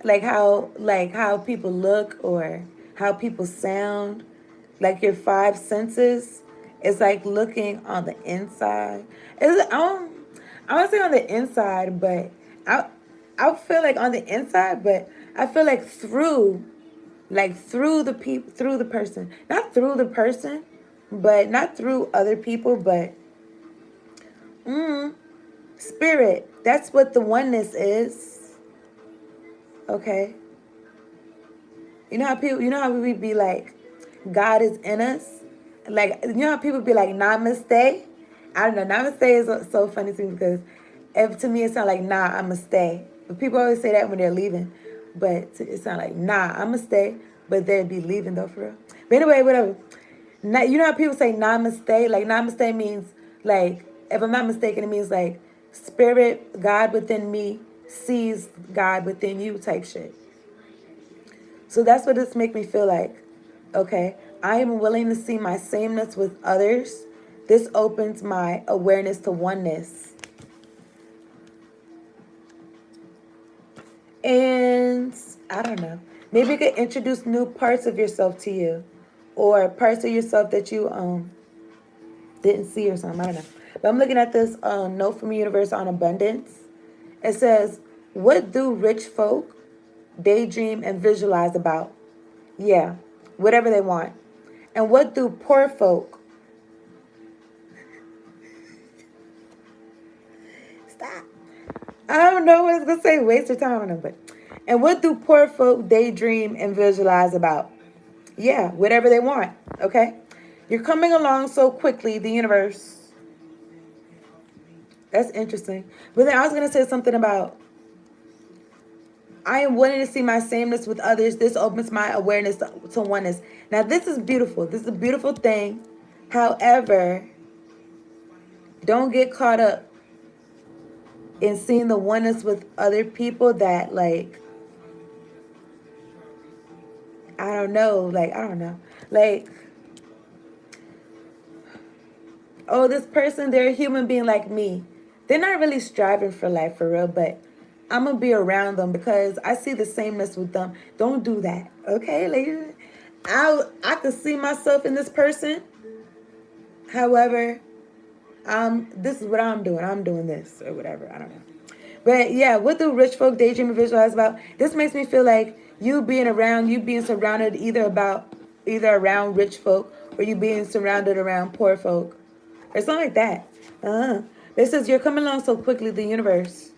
like how people look or how people sound, like your five senses, it's like looking on the inside. I don't say on the inside, but I feel like on the inside, but I feel like through the people, through the person, not through the person, but not through other people, but spirit. That's what the oneness is. Okay. You know how we be like, God is in us? Like, you know how people be like, namaste? I don't know. Namaste is so funny to me because to me it sounds like, nah, I'ma stay. But people always say that when they're leaving. But it sounds like, nah, I'ma stay. But they'd be leaving though, for real. But anyway, whatever. You know how people say namaste? Like, namaste means, like, if I'm not mistaken, it means like, spirit, God within me sees God within you type shit. So that's what this make me feel like. Okay, I am willing to see my sameness with others. This opens my awareness to oneness. And I don't know. Maybe it could introduce new parts of yourself to you. Or parts of yourself that you didn't see or something. I don't know. But I'm looking at this note from the universe on abundance. It says, what do rich folk daydream and visualize about? Yeah, whatever they want. And what do poor folk? Stop. I don't know what it's gonna say. Waste your time on them, but. And what do poor folk daydream and visualize about? Yeah, whatever they want. Okay, you're coming along so quickly, the universe. That's interesting. But then I was gonna say something about, I am willing to see my sameness with others. This opens my awareness to oneness. Now, this is beautiful. This is a beautiful thing. However, don't get caught up in seeing the oneness with other people that, like, I don't know. Like, oh, this person, they're a human being like me. They're not really striving for life for real, but I'm going to be around them because I see the sameness with them. Don't do that, okay, ladies? I could see myself in this person. However, this is what I'm doing. I'm doing this or whatever. I don't know. But yeah, what do rich folk daydream and visualize about? This makes me feel like you being surrounded either around rich folk or you being surrounded around poor folk or something like that. It says you're coming along so quickly, the universe.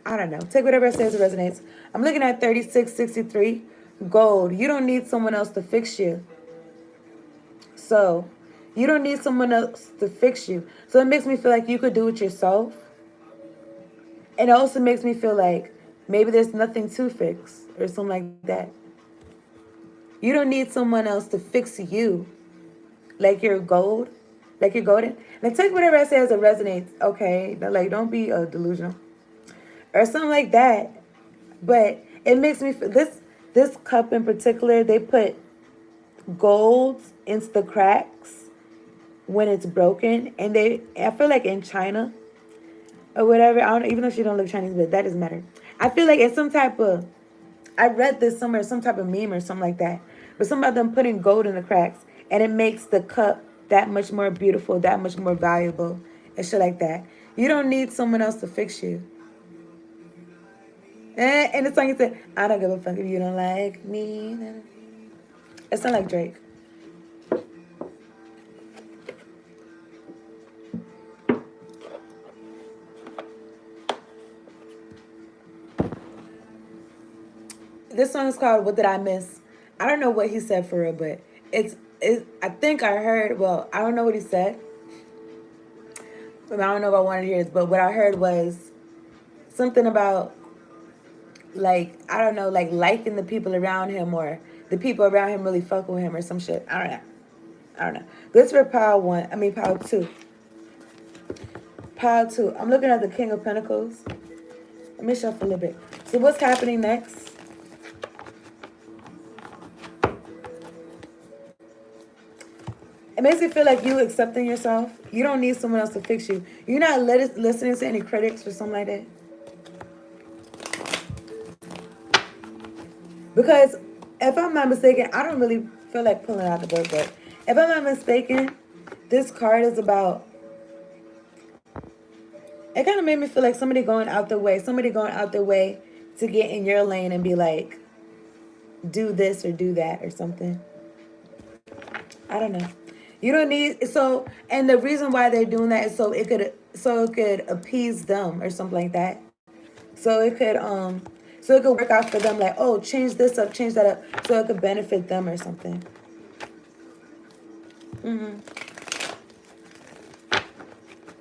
I don't know. Take whatever it says, it resonates. I'm looking at 3663. Gold. You don't need someone else to fix you. So, you don't need someone else to fix you. So, it makes me feel like you could do it yourself. And it also makes me feel like maybe there's nothing to fix or something like that. You don't need someone else to fix you. Like you're gold. Like you're golden. Now, take whatever I say as it resonates. Okay? Like, don't be delusional. Or something like that. But it makes me feel, this cup in particular, they put gold into the cracks when it's broken. And I feel like in China or whatever, I don't, even though she don't look Chinese, but that doesn't matter. I feel like it's some type of, I read this somewhere, some type of meme or something like that. But some of them putting gold in the cracks, and it makes the cup that much more beautiful, that much more valuable, and shit like that. You don't need someone else to fix you. And the song you said, I don't give a fuck if you don't like me. It sounds like Drake. This song is called What Did I Miss? I don't know what he said for real, but I think I heard, well, I don't know what he said. I don't know if I wanted to hear this, but what I heard was something about, like, I don't know, like liking the people around him or the people around him really fuck with him or some shit. I don't know. Let's for power 2. Pile 2. I'm looking at the King of Pentacles. Let me shuffle a little bit. So what's happening next? It makes you feel like you accepting yourself. You don't need someone else to fix you. You're not listening to any critics or something like that. Because if I'm not mistaken, I don't really feel like pulling out the book, but if I'm not mistaken, this card is about, it kind of made me feel like somebody going out their way to get in your lane and be like, do this or do that or something. I don't know. You don't need, so, and the reason why they're doing that is so it could appease them or something like that. So it could work out for them, like, oh, change this up, change that up, so it could benefit them or something.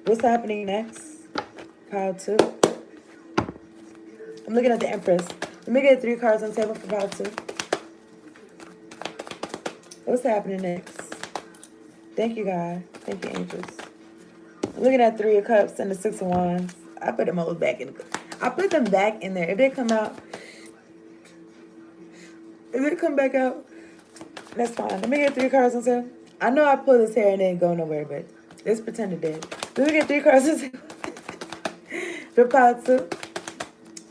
What's happening next? Pile 2. I'm looking at the Empress. Let me get 3 cards on the table for pile 2. What's happening next? Thank you, God. Thank you, angels. I'm looking at 3 of Cups and the 6 of Wands. I put them all back in. I put them back in there. If they come out, if they come back out, that's fine. Let me get 3 cards on sale. I know I pulled this hair and it didn't go nowhere, but let's pretend it did. Let me get 3 cards on sale. For pile 2.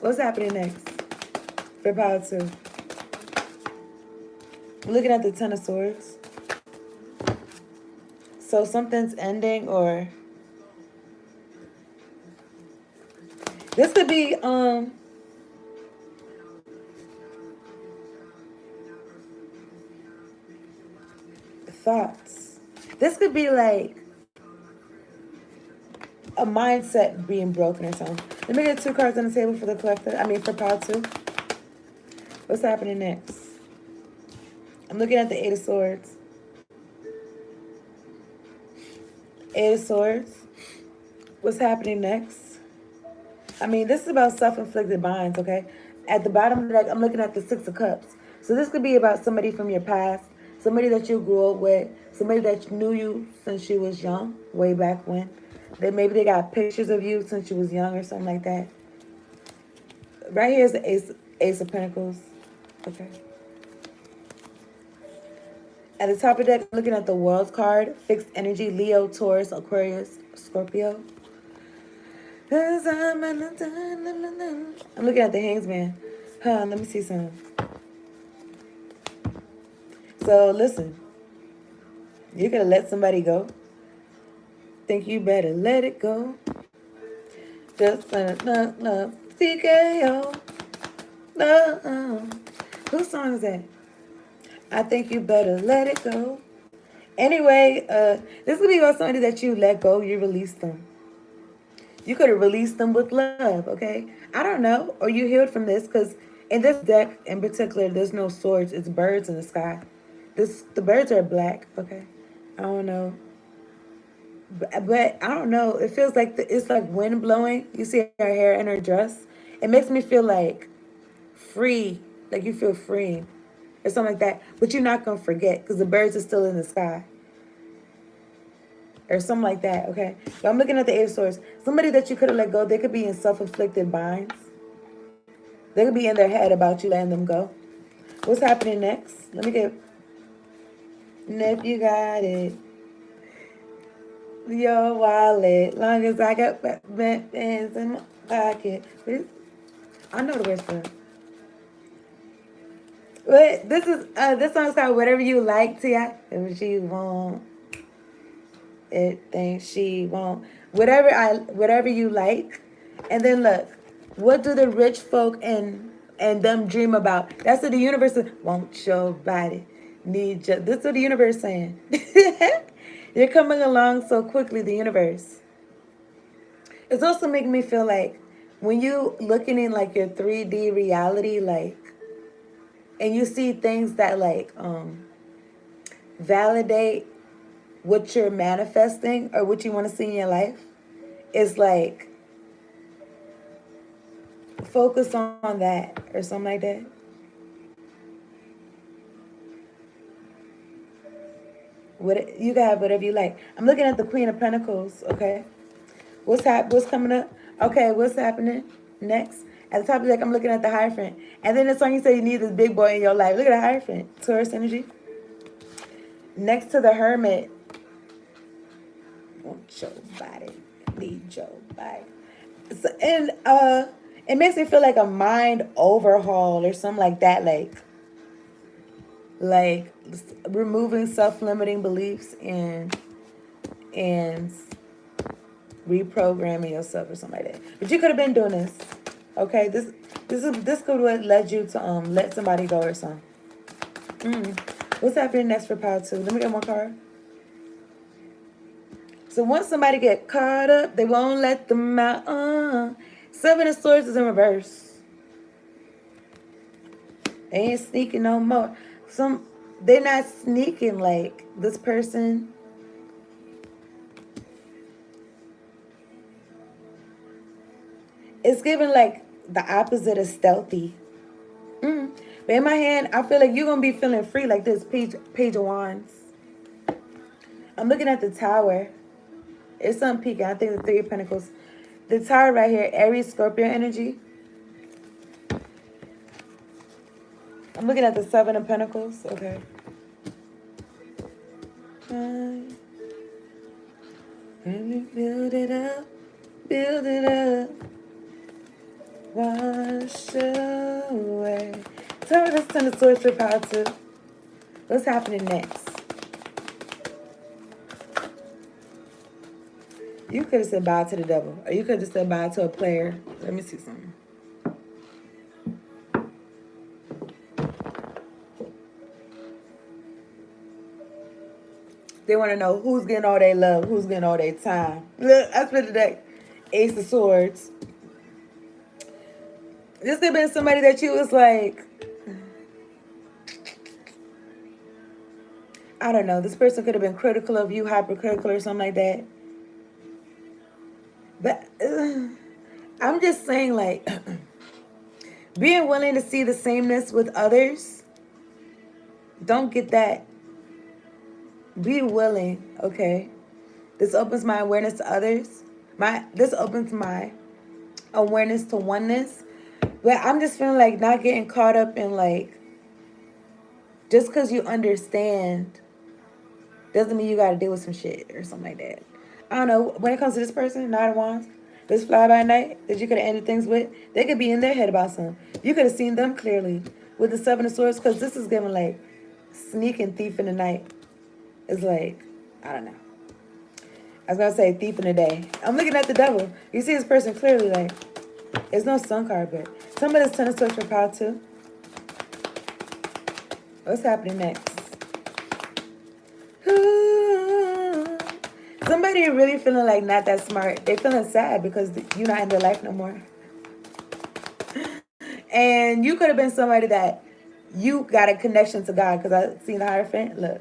What's happening next? For pile 2. I'm looking at the 10 of Swords. So something's ending, or this could be thoughts. This could be like a mindset being broken or something. Let me get 2 cards on the table for the collector. I mean, for pile 2. What's happening next? I'm looking at the 8 of Swords. 8 of Swords. What's happening next? I mean, this is about self-inflicted binds, okay? At the bottom of the deck, I'm looking at the 6 of Cups. So this could be about somebody from your past, somebody that you grew up with, somebody that knew you since you was young, way back when. Maybe they got pictures of you since you was young or something like that. Right here is the Ace of Pentacles. Okay. At the top of the deck, I'm looking at the World card. Fixed energy, Leo, Taurus, Aquarius, Scorpio. I'm looking at the Hangsman. Let me see some. So listen, you could let somebody go. Think you better let it go. Just love, TKO. No. Whose song is that? I think you better let it go. Anyway, this could be about somebody that you let go, you released them. You could have released them with love, okay? I don't know. Or you healed from this, because in this deck in particular, there's no swords. It's birds in the sky. The birds are black, okay? I don't know. But I don't know. It feels like it's like wind blowing. You see her hair and her dress. It makes me feel like free. Like you feel free. Or something like that. But you're not going to forget, because the birds are still in the sky. Or something like that, okay? But I'm looking at the 8 of Swords. Somebody that you could have let go, they could be in self-inflicted binds. They could be in their head about you letting them go. What's happening next? Let me get... And if you got it, your wallet, long as I got bands in my pocket. I know the words for it. But this song's called Whatever You Like, T.I. If she want... It thinks she won't. Whatever you like. And then look, what do the rich folk and them dream about? That's what the universe is. Want your body. Need you. This is what the universe is saying. You're coming along so quickly, the universe. It's also making me feel like when you looking in like your 3D reality, like, and you see things that like validate what you're manifesting or what you want to see in your life, is like focus on that or something like that. You can have whatever you like. I'm looking at the Queen of Pentacles, okay? What's coming up? Okay, what's happening next? At the top of the deck, I'm looking at the Hierophant. And then the song you say you need this big boy in your life. Look at the Hierophant. Taurus energy. Next to the Hermit. Want your body. Need your body. So, and it makes me feel like a mind overhaul or something like that. Like removing self-limiting beliefs and reprogramming yourself or something like that. But you could have been doing this. Okay, this could have led you to let somebody go or something. What's happening next for power 2? Let me get one card. So once somebody get caught up, they won't let them out. Seven of Swords is in reverse. They ain't sneaking no more. They're not sneaking like this person. It's giving like the opposite of stealthy. But in my hand, I feel like you're going to be feeling free like this. Page of Wands. I'm looking at the Tower. It's something peaking. I think the Three of Pentacles. The Tower right here, Aries, Scorpio energy. I'm looking at the Seven of Pentacles. Okay. And we build it up. Build it up. Wash away. Tell me this 10 of Swords for power 2. What's happening next? You could have said bye to the devil. Or you could have said bye to a player. Let me see something. They want to know who's getting all their love, who's getting all their time. Look, I spent the deck. Ace of Swords. This could have been somebody that you was like, I don't know. This person could have been critical of you, hypercritical or something like that. But I'm just saying, like, being willing to see the sameness with others. Don't get that. Be willing, okay? This opens my awareness to others. This opens my awareness to oneness. But I'm just feeling like not getting caught up in like, just because you understand doesn't mean you got to deal with some shit or something like that. I don't know. When it comes to this person, Nine of Wands, this fly by night that you could have ended things with, they could be in their head about something. You could have seen them clearly with the Seven of Swords, because this is giving like sneaking thief in the night. It's like, I don't know. I was going to say thief in the day. I'm looking at the devil. You see this person clearly, like, there's no sun card, but tell me this 10 of Swords for power 2. What's happening next? Somebody really feeling like not that smart. They feeling sad because you're not in their life no more. And you could have been somebody that you got a connection to God, because I seen the Hierophant. Look,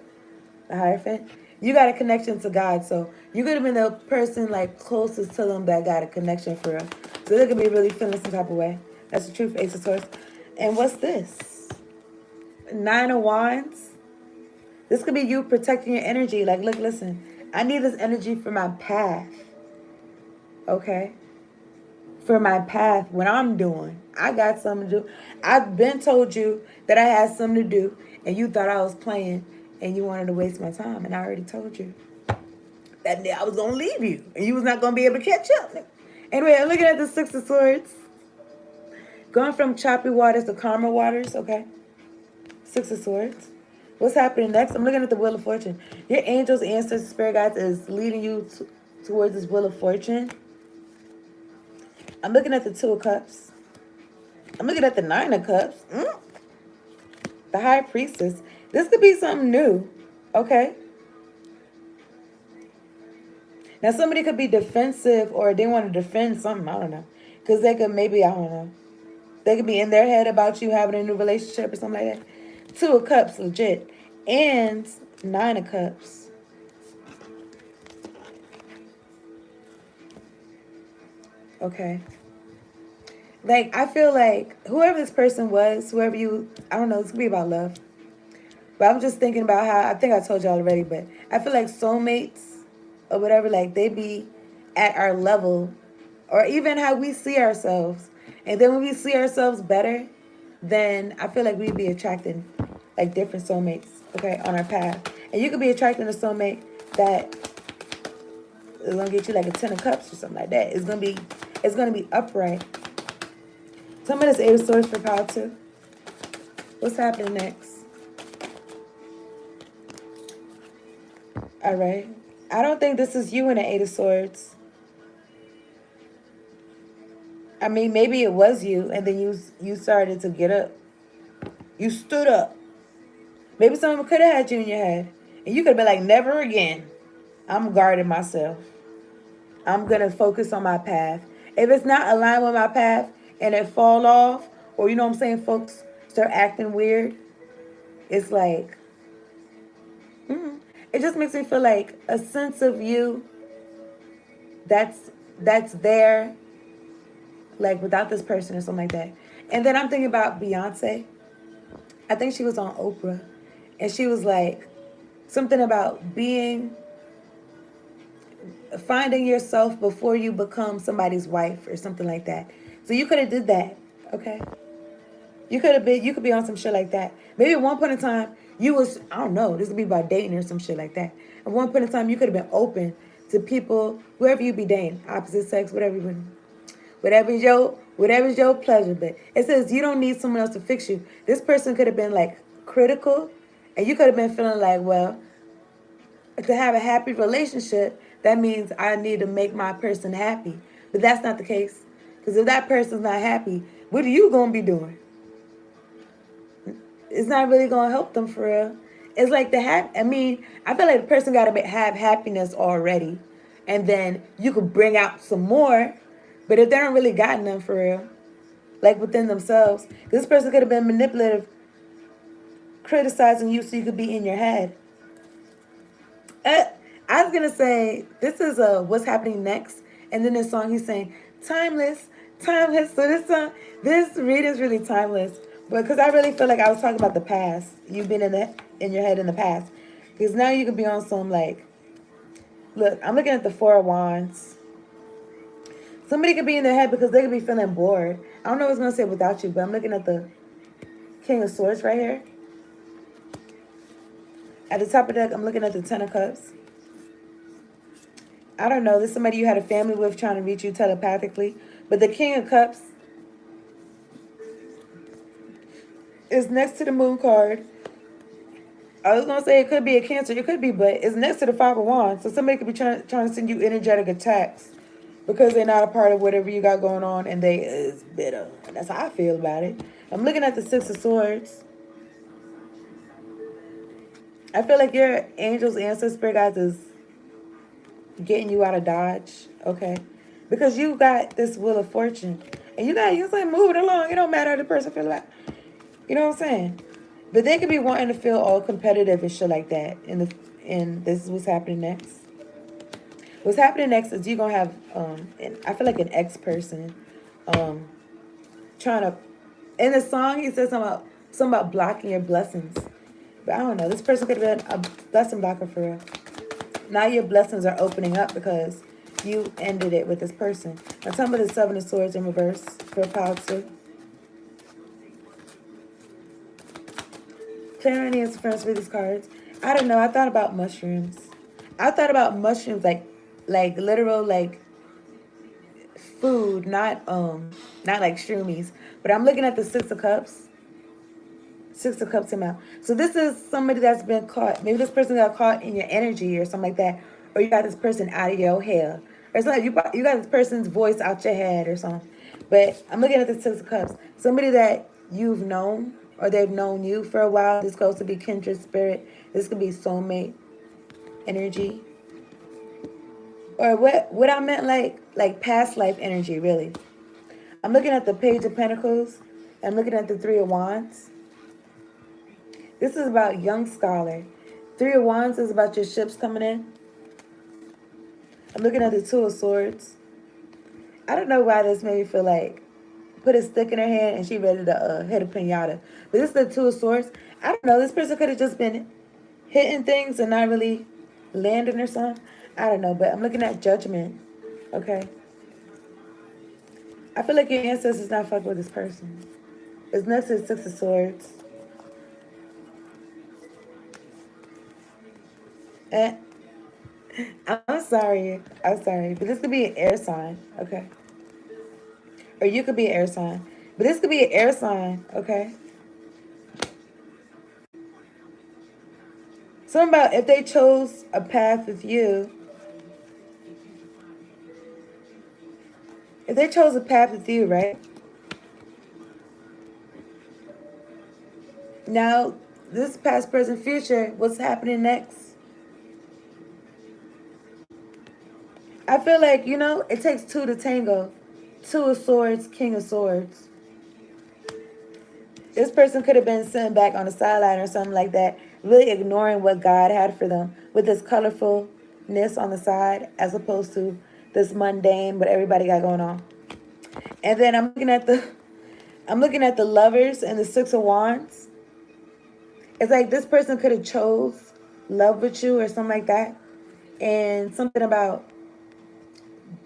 the Hierophant. You got a connection to God, so you could have been the person like closest to them that got a connection for real. So they could be really feeling some type of way. That's the truth, Ace of Swords. And what's this? Nine of Wands. This could be you protecting your energy. Like, look, listen. I need this energy for my path. Okay? For my path, what I'm doing. I got something to do. I've been told you that I had something to do, and you thought I was playing, and you wanted to waste my time, and I already told you that I was going to leave you, and you was not going to be able to catch up. Anyway, I'm looking at the Six of Swords. Going from choppy waters to calmer waters, okay? Six of Swords. What's happening next? I'm looking at the Wheel of Fortune. Your angels, ancestors, spirit guides is leading you towards this Wheel of Fortune. I'm looking at the Two of Cups. I'm looking at the Nine of Cups. The High Priestess. This could be something new, okay? Now, somebody could be defensive, or they want to defend something. I don't know. Because they could maybe, I don't know. They could be in their head about you having a new relationship or something like that. Two of Cups, legit. And Nine of Cups. Okay. Like, I feel like whoever this person was, whoever you, I don't know, it's going to be about love. But I'm just thinking about how, I think I told y'all already, but I feel like soulmates or whatever, like they be at our level, or even how we see ourselves. And then when we see ourselves better, then I feel like we'd be attracting like different soulmates, okay, on our path. And you could be attracting a soulmate that is gonna get you like a 10 of cups or something like that. It's gonna be upright. Some of this 8 of swords for power too. What's happening next? All right. I don't think this is you in the 8 of swords. I mean, maybe it was you, and then you started to get up. You stood up. Maybe someone could have had you in your head, and you could have been like, never again. I'm guarding myself. I'm going to focus on my path. If it's not aligned with my path and it fall off, or you know what I'm saying, folks start acting weird, it's like, it just makes me feel like a sense of you that's there, like without this person or something like that. And then I'm thinking about Beyonce. I think she was on Oprah, and she was like something about finding yourself before you become somebody's wife or something like that. So you could have did that, okay? You could be on some shit like that. Maybe at one point in time you was, I don't know, this would be about dating or some shit like that. At one point in time you could have been open to people, whoever you be dating, opposite sex, whatever's your pleasure. But it says you don't need someone else to fix you. This person could have been like critical, and you could have been feeling like, well, to have a happy relationship, that means I need to make my person happy. But that's not the case. Because if that person's not happy, what are you going to be doing? It's not really going to help them for real. It's like I feel like the person got to have happiness already. And then you could bring out some more. But if they don't really got none for real, like within themselves, this person could have been manipulative, criticizing you so you could be in your head. I was going to say, this is What's Happening Next. And then this song he's saying, timeless, timeless. So this reading is really timeless. But because I really feel like I was talking about the past. You've been in your head in the past. Because now you can be on some like, look, I'm looking at the 4 of Wands. Somebody could be in their head because they could be feeling bored. I don't know what I was going to say without you, but I'm looking at the King of Swords right here. At the top of the deck, I'm looking at the 10 of Cups. I don't know. This is somebody you had a family with trying to reach you telepathically. But the King of Cups is next to the Moon card. I was going to say it could be a Cancer. It could be, but it's next to the 5 of Wands. So somebody could be trying to send you energetic attacks because they're not a part of whatever you got going on, and they is bitter. And that's how I feel about it. I'm looking at the 6 of Swords. I feel like your angels, ancestors, spirit guides is getting you out of Dodge, okay? Because you got this Wheel of Fortune. And you're like moving along. It don't matter how the person feel about. You know what I'm saying? But they could be wanting to feel all competitive and shit like that. And this is what's happening next. What's happening next is you're gonna have I feel like an ex-person trying to, in the song he says something about blocking your blessings. But I don't know. This person could have been a blessing blocker for real. Now your blessings are opening up because you ended it with this person. Now tell me the 7 of Swords in reverse for power 2. Clarity is friends with these cards. I don't know. I thought about mushrooms. I thought about mushrooms like literal like food, not like shroomies. But I'm looking at the 6 of Cups. 6 of Cups came out. So this is somebody that's been caught. Maybe this person got caught in your energy or something like that. Or you got this person out of your hair. Or it's like you got this person's voice out your head or something. But I'm looking at the 6 of Cups. Somebody that you've known or they've known you for a while. This goes to be kindred spirit. This could be soulmate energy. Or what I meant like past life energy, really. I'm looking at the Page of Pentacles. I'm looking at the 3 of Wands. This is about young scholar. 3 of Wands is about your ships coming in. I'm looking at the 2 of Swords. I don't know why this made me feel like put a stick in her hand and she ready to hit a pinata. But this is the 2 of Swords. I don't know. This person could have just been hitting things and not really landing or something. I don't know. But I'm looking at Judgment. Okay. I feel like your ancestors not fucking with this person. It's next to the Six of Swords. And I'm sorry. I'm sorry. But this could be an air sign. Okay. Or you could be an air sign. But this could be an air sign. Okay. Something about if they chose a path with you. If they chose a path with you, right? Now, this past, present, future, what's happening next? I feel like, you know, it takes two to tango. Two of Swords, King of Swords. This person could have been sitting back on the sideline or something like that, really ignoring what God had for them with this colorfulness on the side as opposed to this mundane what everybody got going on. And then I'm looking at the Lovers and the Six of Wands. It's like this person could have chose love with you or something like that. And something about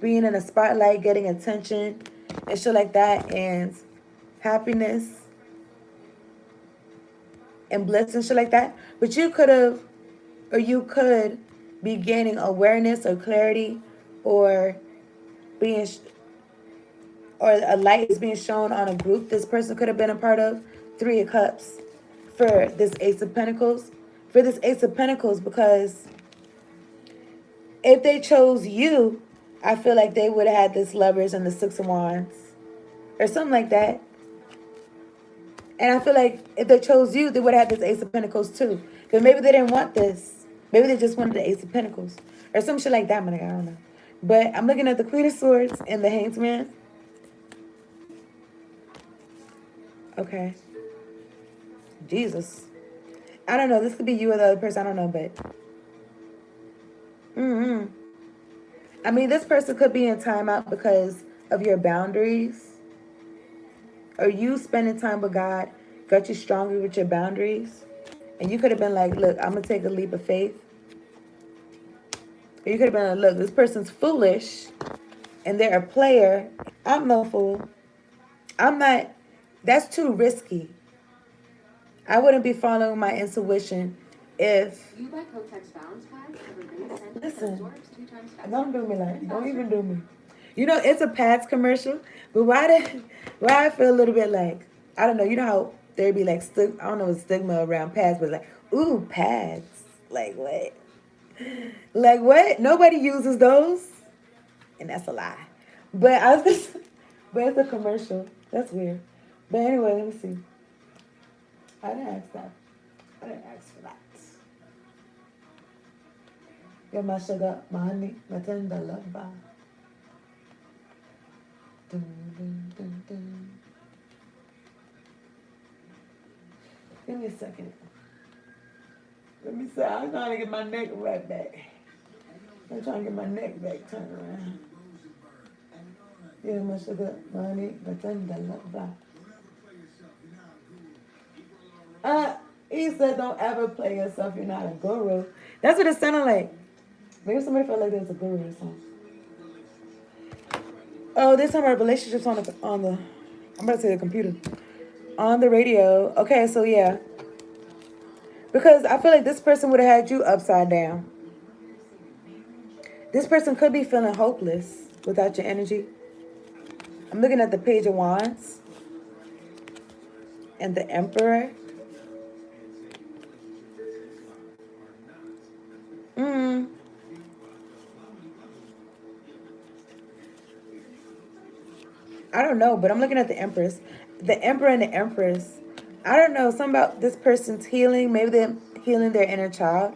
being in a spotlight, getting attention and shit like that, and happiness and bliss and shit like that. But you could have, or you could be gaining awareness or clarity, or being, or a light is being shown on a group this person could have been a part of. Three of Cups for this Ace of Pentacles. For this Ace of Pentacles, because if they chose you, I feel like they would have had this Lovers and the Six of Wands or something like that. And I feel like if they chose you, they would have had this Ace of Pentacles too. But maybe they didn't want this. Maybe they just wanted the Ace of Pentacles. Or some shit like that, man. I don't know. But I'm looking at the Queen of Swords and the Hanged Man. Okay. Jesus. I don't know. This could be you or the other person. I don't know, but... I mean, this person could be in timeout because of your boundaries. Or you spending time with God got you stronger with your boundaries. And you could have been like, look, I'm going to take a leap of faith. Or you could have been like, look, this person's foolish. And they're a player. I'm no fool. I'm not. That's too risky. I wouldn't be following my intuition if... Listen, don't do me like, don't even do me. You know, it's a pads commercial, but why I feel a little bit like, I don't know, you know how there'd be like, I don't know, stigma around pads, but like, ooh, pads. Like what? Like what? Nobody uses those. And that's a lie. But I was just, but it's a commercial. That's weird. But anyway, let me see. I didn't ask that. I didn't ask for that. You're my sugar, my honey, my tender lover. Dun, dun, dun, dun. Give me a second. Let me see. I'm trying to get my neck right back. I'm trying to get my neck back turned around. Yeah, my sugar, my honey, my tender lover. He said, don't ever play yourself. You're not a guru. That's what it sounded like. Maybe somebody felt like there was a guru or something. Oh, this time our relationships on the, I'm about to say the computer. On the radio. Okay, so yeah. Because I feel like this person would have had you upside down. This person could be feeling hopeless without your energy. I'm looking at the Page of Wands. And the Emperor. I don't know, but I'm looking at the Empress. The Emperor and the Empress. I don't know, something about this person's healing. Maybe they're healing their inner child.